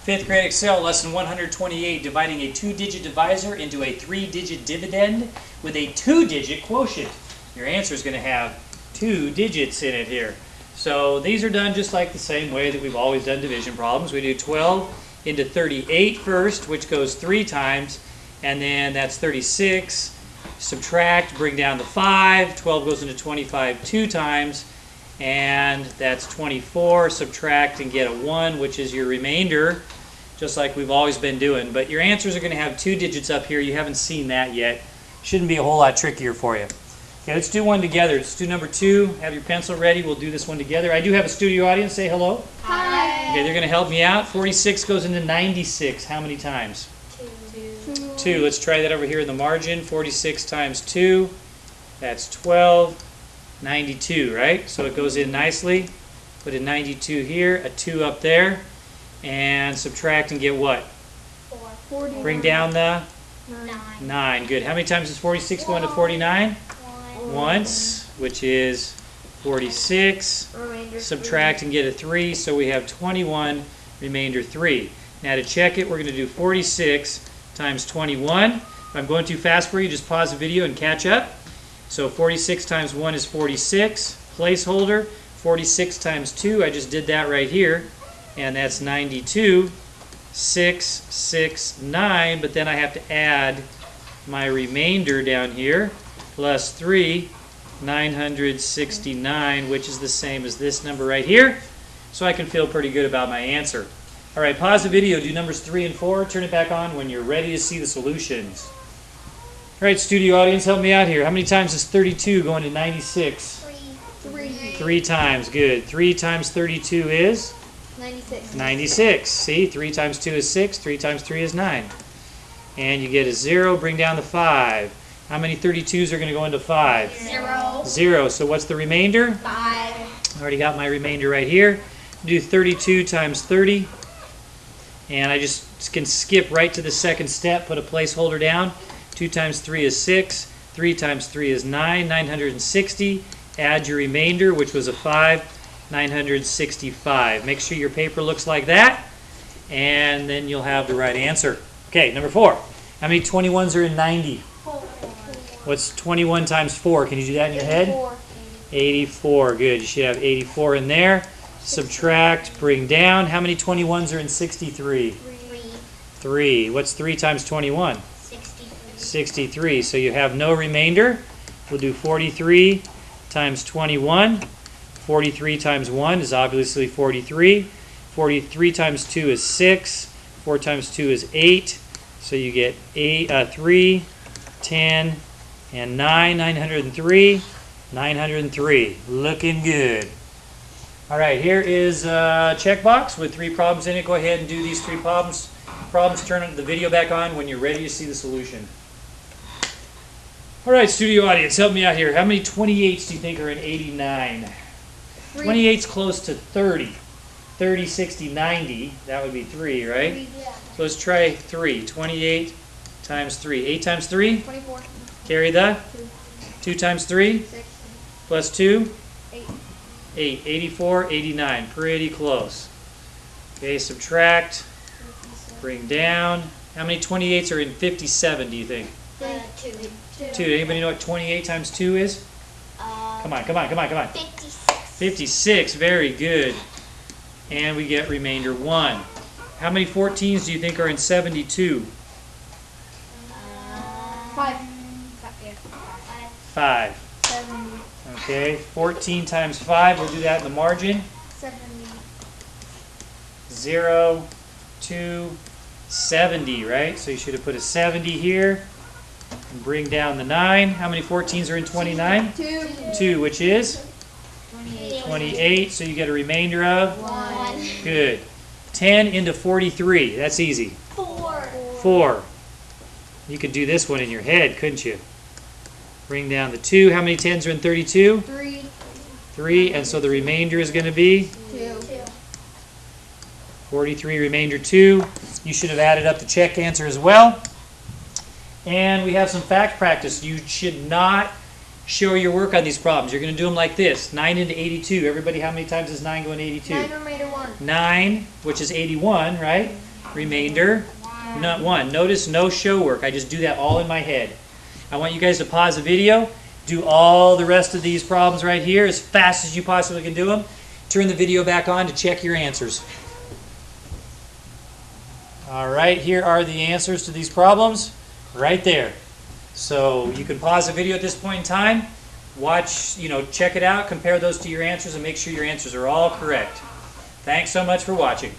Fifth grade Excel, lesson 128, dividing a 2-digit divisor into a 3-digit dividend with a 2-digit quotient. Your answer is going to have 2 digits in it here. So these are done just like the same way that we've always done division problems. We do 12 into 38 first, which goes 3 times, and then that's 36. Subtract, bring down the 5. 12 goes into 25 2 times, and that's 24. Subtract and get a 1, which is your remainder, just like we've always been doing. But your answers are going to have 2 digits up here. You haven't seen that yet. Shouldn't be a whole lot trickier for you. Okay, let's do one together. Let's do number 2. Have your pencil ready. We'll do this one together. I do have a studio audience. Say hello. Hi. Okay, they're going to help me out. 46 goes into 96. How many times? 2. Let's try that over here in the margin. 46 times 2. That's 12. 92, right? So it goes in nicely. Put a 92 here, a 2 up there, and subtract and get what? 4. Bring down the 9. 9. Good. How many times does 46 go into 49? Once, which is 46. Subtract and get a 3, so we have 21, remainder 3. Now to check it, we're going to do 46 times 21. If I'm going too fast for you, just pause the video and catch up. So 46 times 1 is 46, placeholder. 46 times 2, I just did that right here, and that's 92. 6, 6, 9, but then I have to add my remainder down here, plus 3, 969, which is the same as this number right here. So I can feel pretty good about my answer. All right, pause the video, do numbers 3 and 4, turn it back on when you're ready to see the solutions. All right, studio audience, help me out here. How many times is 32 going to 96? 3. 3 times, good. 3 times 32 is? 96. 96. See, 3 times 2 is 6, 3 times 3 is 9. And you get a 0, bring down the 5. How many 32s are going to go into 5? 0. 0. So what's the remainder? 5. I already got my remainder right here. Do 32 times 30. And I just can skip right to the second step, put a placeholder down. 2 times 3 is 6. 3 times 3 is 9. 960. Add your remainder, which was a 5. 965. Make sure your paper looks like that, and then you'll have the right answer. Okay, number 4. How many 21s are in 90? 4. What's 21 times 4? Can you do that in your head? 84. Good. You should have 84 in there. Subtract, bring down. How many 21s are in 63? 3. What's 3 times 21? 63. So you have no remainder. We'll do 43 times 21. 43 times 1 is obviously 43. 43 times 2 is 6. 4 times 2 is 8. So you get 3, 10, and 9. 903. 903. Looking good. All right, here is a checkbox with 3 problems in it. Go ahead and do these 3 problems. Turn the video back on when you're ready to see the solution. All right, studio audience, help me out here. How many 28s do you think are in 89? 28's close to 30. 30, 60, 90. That would be 3, right? 3, yeah. So let's try 3. 28 times 3. 8 times 3? 24. Carry the? 2. 2 times 3? 6. Plus 2? 8. 8. 84, 89. Pretty close. Okay, subtract. Bring down. How many 28s are in 57, do you think? 2. 2. Anybody know what 28 times 2 is? Come on. 56. 56. Very good. And we get remainder 1. How many 14s do you think are in 72? 5. 5. 70. Okay. 14 times 5. We'll do that in the margin. 70. 0, 2, 70, right? So you should have put a 70 here. And bring down the 9. How many 14s are in 29? 2. 2, which is? 28. 28. So you get a remainder of? 1. Good. 10 into 43. That's easy. 4. 4. You could do this one in your head, couldn't you? Bring down the 2. How many 10s are in 32? 3. 3. And so the remainder is going to be? 2. 43, remainder 2. You should have added up the check answer as well. And we have some fact practice. You should not show your work on these problems. You're going to do them like this. 9 into 82. Everybody, how many times does 9 go into 82? 9 remainder 1. 9, which is 81, right? Remainder, not 1. Notice no show work. I just do that all in my head. I want you guys to pause the video, do all the rest of these problems right here as fast as you possibly can do them. Turn the video back on to check your answers. All right, here are the answers to these problems right there. So you can pause the video at this point in time, watch, check it out, compare those to your answers, and make sure your answers are all correct. Thanks so much for watching.